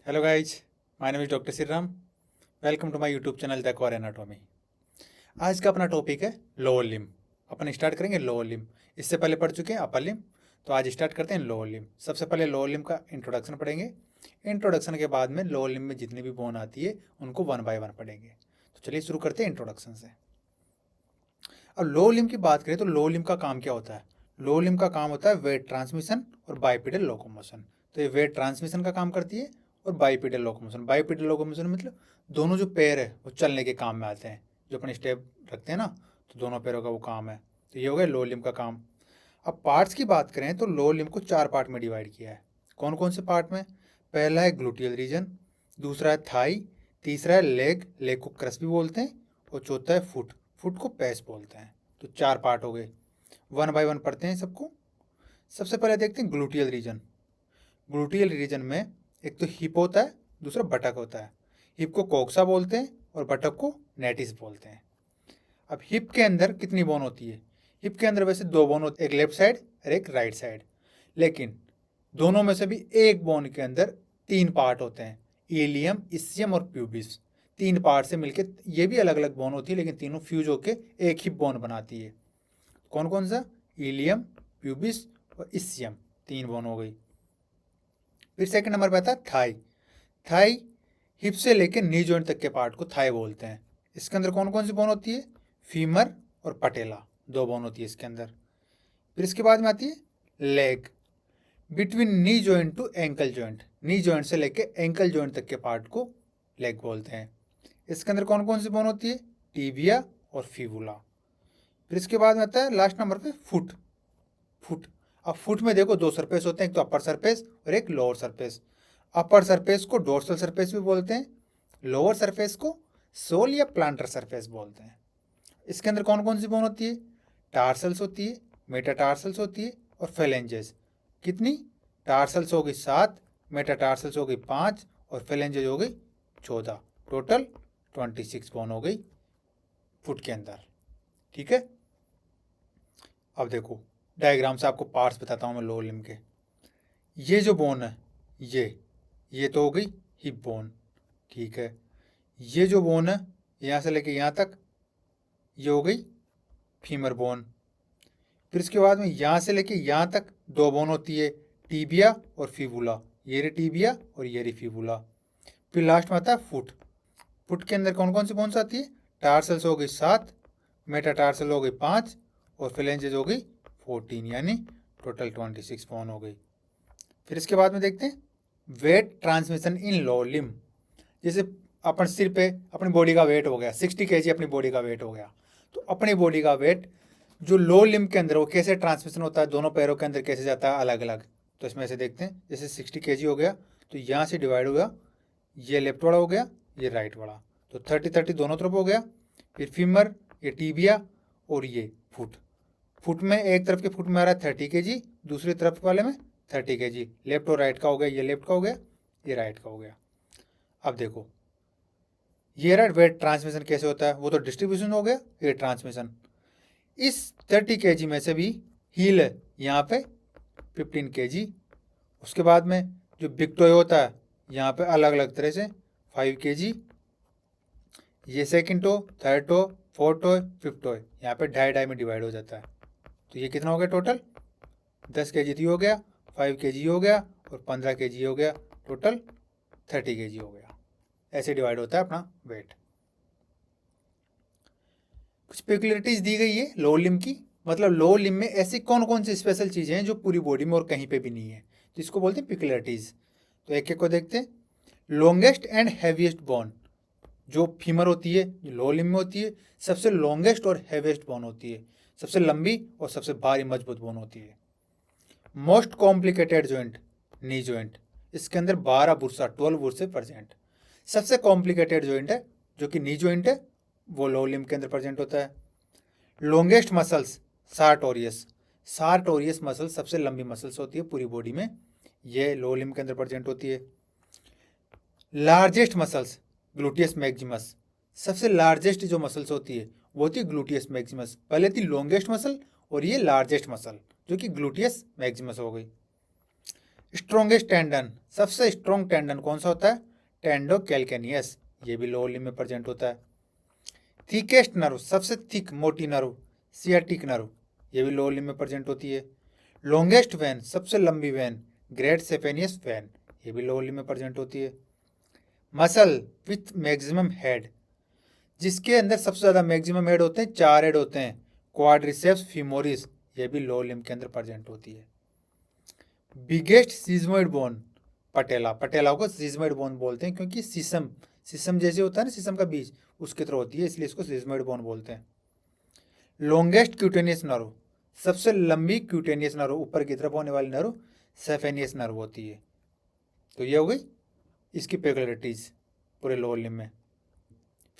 Hello guys, my name is doctor Shri Ram. Welcome to my YouTube channel the core anatomy. आज का अपना topic है lower limb. अपन start करेंगे लोअर लिम। इससे पहले पढ़ चुके हैं अपर लिम, तो आज स्टार्ट करते हैं लोअर लिम। सबसे पहले लोअर लिम का इंट्रोडक्शन पढ़ेंगे। इंट्रोडक्शन के बाद में लोअर लिम में जितनी भी बोन आती है उनको वन बाय वन पढ़ेंगे। तो चलिए शुरू करते हैं इंट्रोडक्शन से। अब लोअर लिम की बात करें तो लोअर लिम का काम क्या होता है? लोअर लिम का काम होता है वेट ट्रांसमिशन और बाइपेडल लोकोमोशन। तो ये वेट ट्रांसमिशन का काम करती है और बाइपेडल लोकोमोशन। बाइपेडल लोकोमोशन मतलब दोनों जो पैर है वो चलने के काम में आते हैं। जो अपन स्टेप रखते हैं ना, तो दोनों पैरों का वो काम है। तो ये हो गया लोअर लिम का काम। अब पार्ट्स की बात करें तो लोअर लिम को 4 पार्ट में डिवाइड किया है। कौन कौन से पार्ट में? पहला है ग्लूटियल रीजन, दूसरा है थाई, तीसरा है लेग, लेग को क्रस भी बोलते हैं, और चौथा है फुट, फुट को पैस बोलते हैं। तो 4 पार्ट हो गए। वन बाय वन पढ़ते हैं सबको। सबसे पहले देखते हैं ग्लूटियल रीजन। ग्लूटियल रीजन में एक तो हिप होता है, दूसरा बटक होता है। हिप को कोक्सा बोलते हैं और बटक को नेटिस बोलते हैं। अब हिप के अंदर कितनी बोन होती है? हिप के अंदर वैसे 2 बोन होती है, एक लेफ्ट साइड और एक राइट साइड। लेकिन दोनों में से भी एक बोन के अंदर 3 पार्ट होते हैं, इलियम, इसियम और प्यूबिस। 3 पार्ट से मिलकर ये भी अलग अलग बोन होती है, लेकिन तीनों फ्यूज होकर एक ही बोन बनाती है। कौन कौन सा? इलियम, प्यूबिस और इसियम, 3 बोन हो गई। फिर सेकंड नंबर पे आता है थाई। थाई हिप से लेकर नी जॉइंट तक के पार्ट को थाई बोलते हैं। इसके अंदर कौन कौन सी बोन होती है? फीमर और पटेला, 2 बोन होती है इसके अंदर। फिर इसके बाद में आती है leg. Between knee joint to ankle joint, knee joint से लेकर एंकल जॉइंट तक के पार्ट को लेग बोलते हैं। इसके अंदर कौन कौन सी बोन होती है? टीबिया और फिबुला। फिर इसके बाद में आता है लास्ट नंबर पे फुट। फुट, अब फुट में देखो 2 सरफेस होते हैं, एक तो अपर सरफेस और एक लोअर सरफेस। अपर सरफेस को डोर्सल सरफेस भी बोलते हैं, लोअर सरफेस को सोल या प्लांटर सरफेस बोलते हैं। इसके अंदर कौन कौन सी बोन होती है? टार्सल्स होती है, मेटाटार्सल्स होती है और फेलेंजेस। कितनी? टार्सल्स हो गई 7, मेटाटार्सल्स हो गई 5 और फेलेंजेस हो गई 14। टोटल 26 बोन हो गई फुट के अंदर। ठीक है। अब देखो डायग्राम से आपको पार्ट्स बताता हूँ मैं लोअर लिम्ब के। ये जो बोन है ये तो हो गई हिप बोन। ठीक है। ये जो बोन है यहाँ से लेके यहाँ तक, ये हो गई फीमर बोन। फिर इसके बाद में यहाँ से लेके यहाँ तक 2 बोन होती है, टीबिया और फिबुला। ये रे टीबिया और ये रे फिबुला। फिर लास्ट में आता है फुट। फुट के अंदर कौन कौन सी बोन्स आती है? टार्सल्स हो गई 7, मेटाटार्सल हो गई 5 और फिलेंजेस हो गई 14, यानी टोटल 26 बोन हो गई। फिर इसके बाद में देखते हैं weight transmission in lower limb. जैसे अपन सिर पे अपनी बॉडी का वेट हो गया 60 kg, अपनी बॉडी का वेट हो गया, तो अपनी बॉडी का वेट जो लोअर लिम्ब के अंदर वो कैसे ट्रांसमिशन होता है, दोनों पैरों के अंदर कैसे जाता है अलग अलग। तो इसमें से देखते हैं, जैसे 60 kg हो गया तो यहाँ से डिवाइड हो गया, ये लेफ्ट वाला हो गया, ये राइट वाला, तो 30-30 दोनों तरफ हो गया। फिर फीमर, ये टीबिया और ये फुट। फुट में एक तरफ के फुट में आ रहा है 30 kg, दूसरी तरफ वाले में 30 kg। लेफ्ट और राइट का हो गया, ये लेफ्ट का हो गया, ये राइट का हो गया। अब देखो ये रहा वेट ट्रांसमिशन कैसे होता है, वो तो डिस्ट्रीब्यूशन हो गया, ये ट्रांसमिशन। इस 30 kg में से भी हील है यहाँ पे 15 kg। उसके बाद में जो बिग टोय होता है यहाँ पे अलग अलग तरह से 5 kg। ये second toe, third toe, fourth toe, fifth toe यहाँ पे 2.5 में डिवाइड हो जाता है। तो ये कितना हो गया टोटल? 10 kg हो गया, 5 kg हो गया और 15 kg हो गया, टोटल 30 kg हो गया। ऐसे डिवाइड होता है अपना वेट। कुछ पेक्युलरिटीज दी गई है लोअर लिम्ब की, मतलब लोअर लिम्ब में ऐसी कौन कौन सी स्पेशल चीज़ें हैं जो पूरी बॉडी में और कहीं पे भी नहीं है, जिसको बोलते हैं पेक्युलरिटीज। तो एक एक को देखते हैं। लॉन्गेस्ट एंड हैवीएस्ट बोन जो फीमर होती है, जो लोअर लिम्ब में होती है, सबसे लॉन्गेस्ट और हैवीएस्ट बोन होती है, सबसे लंबी और सबसे भारी मजबूत बोन होती है। Most complicated joint knee joint, इसके अंदर 12 बुर्से प्रेजेंट। सबसे कॉम्प्लिकेटेड जॉइंट है जो कि नी जॉइंट है, वो लोअर लिम्ब के अंदर प्रेजेंट होता है। Longest muscles sartorius, sartorius muscle सबसे लंबी मसल्स होती है पूरी बॉडी में, ये लोअर लिम्ब के अंदर प्रेजेंट होती है। लार्जेस्ट मसल्स ग्लूटियस मैक्सिमस, सबसे लार्जेस्ट जो मसल्स होती है वो होती है ग्लूटियस मैक्सिमस। पहले थी लॉन्गेस्ट मसल और ये लार्जेस्ट मसल जो कि ग्लूटियस मैक्सिमस हो गई। स्ट्रोंगेस्ट टेंडन, सबसे स्ट्रोंग टेंडन कौन सा होता है? टेंडो कैल्केनियस, ये भी लोअर लिम्ब में प्रेजेंट होता है। थिकेस्ट नर्व, सबसे थिक मोटी नर्व, सियाटिक नर्व, ये भी लोअर लिम्ब में प्रेजेंट होती है। लॉन्गेस्ट वेन, सबसे लंबी वेन, ग्रेट सेफेनियस वेन, ये भी लोअर लिम्ब में प्रेजेंट होती है। मसल विथ मैक्सिमम हेड, जिसके अंदर सबसे ज़्यादा मैक्सिमम हेड होते हैं, 4 हेड होते हैं, क्वाड्रिसेप्स फीमोरिस, ये भी लोअर लिम्ब के अंदर प्रेजेंट होती है। बिगेस्ट सिज्मोइड बोन, पटेला, पटेला को सिज्मोइड बोन बोलते हैं क्योंकि शीशम जैसे होता है ना, शीशम का बीज, उसकी तरह होती है, इसलिए इसको सिज्मोइड बोन बोलते हैं। लॉन्गेस्ट क्यूटेनियस नर्व, सबसे लंबी क्यूटेनियस नर्व, ऊपर की तरफ होने वाली नर्व सेफेनियस नर्व होती है। तो ये हो गई इसकी पेक्युलरिटीज पूरे लोअर लिम्ब में।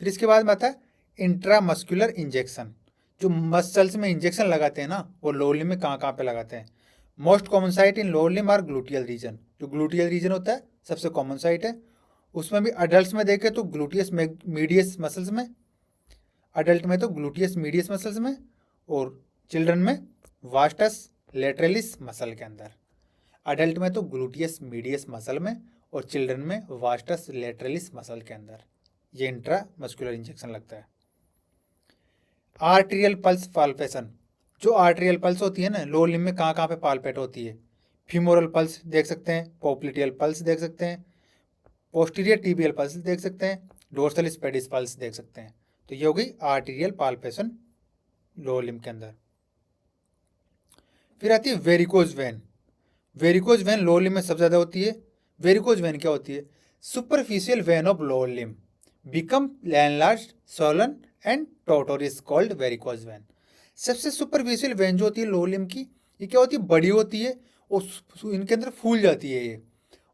फिर इसके बाद में आता है इंट्रामस्कुलर इंजेक्शन, जो मसल्स में इंजेक्शन लगाते हैं ना, वो लोअर लिम्ब में कहाँ कहाँ पे लगाते हैं? Most common site in lower limb are gluteal region, जो ग्लूटियल रीजन होता है सबसे कॉमन साइट है। उसमें भी अडल्ट में देखें तो ग्लूटियस मीडियस मसल्स में, अडल्ट में तो ग्लूटियस मीडियस मसल्स में, और चिल्ड्रन में वास्टस लेटरलिस मसल के अंदर। अडल्ट में तो ग्लूटियस मीडियस मसल में, और चिल्ड्रन में वास्टस लेटरलिस मसल के अंदर ये इंट्रा मस्कुलर इंजेक्शन लगता है। आर्टेरियल पल्स पाल्पेशन, जो आर्टेरियल पल्स होती है ना लोअर लिम्ब में कहाँ कहाँ पे पाल्पेट होती है? फीमोरल पल्स देख सकते हैं, पोप्लिटियल पल्स देख सकते हैं, पोस्टीरियर टीबियल पल्स देख सकते हैं, डोर्सल स्पेडिस पल्स देख सकते हैं। तो ये हो गई आर्टेरियल पाल्पेशन लोअर लिम्ब के अंदर। फिर आती है varicose vein. Varicose vein lower limb में सबसे ज़्यादा होती है। वेरिकोज वेन क्या होती है? Superficial vein of lower limb become enlarged, swollen and tortuous is called varicose vein. सबसे सुपरफिशियल वेन जो होती है लोअर लिम्ब की, ये क्या होती है? बड़ी होती है और इनके अंदर फूल जाती है ये,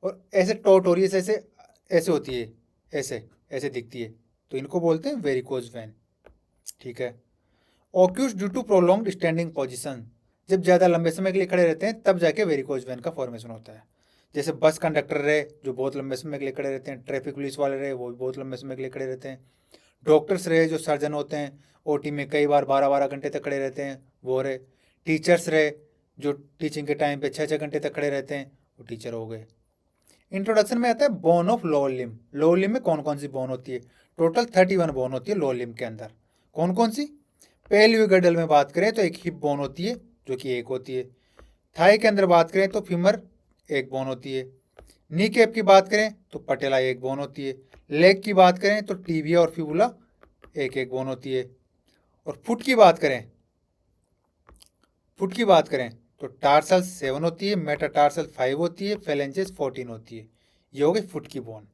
और ऐसे टॉर्टोरियस ऐसे होती है, ऐसे दिखती है, तो इनको बोलते हैं वेरिकोज वेन। ठीक है। Occurs due to prolonged standing position, जब ज़्यादा लंबे समय के लिए खड़े रहते हैं तब जाके वेरिकोज वेन का फॉर्मेशन होता है। जैसे बस कंडक्टर रहे जो बहुत लंबे समय के लिए खड़े रहते हैं, ट्रैफिक पुलिस वाले रहे वो भी बहुत लंबे समय के लिए खड़े रहते हैं, डॉक्टर्स रहे जो सर्जन होते हैं ओटी में कई बार 12-12 घंटे तक खड़े रहते हैं वो रहे, टीचर्स रहे जो टीचिंग के टाइम पे 6-6 घंटे तक खड़े रहते हैं वो टीचर हो गए। इंट्रोडक्शन में आता है bone of lower limb. Lower limb में कौन कौन सी बोन होती है? टोटल 31 बोन होती है लोअर लिम्ब के अंदर। कौन कौन सी? पेल्वियोगर्डल में बात करें तो एक हिप बोन होती है जो कि एक होती है। थाई के अंदर बात करें तो फीमर एक बोन होती है। नी कैप की बात करें तो पटेला एक बोन होती है। लेग की बात करें तो टीबिया और फिबुला एक एक बोन होती है। और फुट की बात करें तो टार्सल 7 होती है, मेटाटार्सल 5 होती है, फेलेंजेस 14 होती है। ये हो गई फुट की बोन।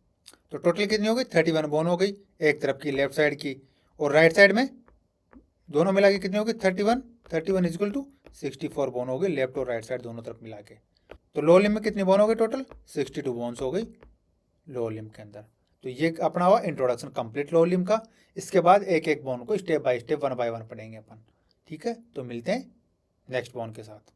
तो टोटल कितनी हो गई? 31 बोन हो गई, एक तरफ की लेफ्ट साइड की, और राइट साइड में दोनों मिला के कितनी हो गई? 31 इजक्वल टू 64 बोन हो गई, लेफ्ट और राइट साइड दोनों तरफ मिला के। तो लोअर लिम्ब में कितनी बोन हो गई? टोटल 62 बोन्स हो गई लोअर लिम्ब के अंदर। तो ये अपना हुआ इंट्रोडक्शन कंप्लीट लोअर लिम्ब का। इसके बाद एक एक बोन को स्टेप बाय स्टेप 1 बाय 1 पढ़ेंगे अपन। ठीक है, तो मिलते हैं नेक्स्ट बोन के साथ।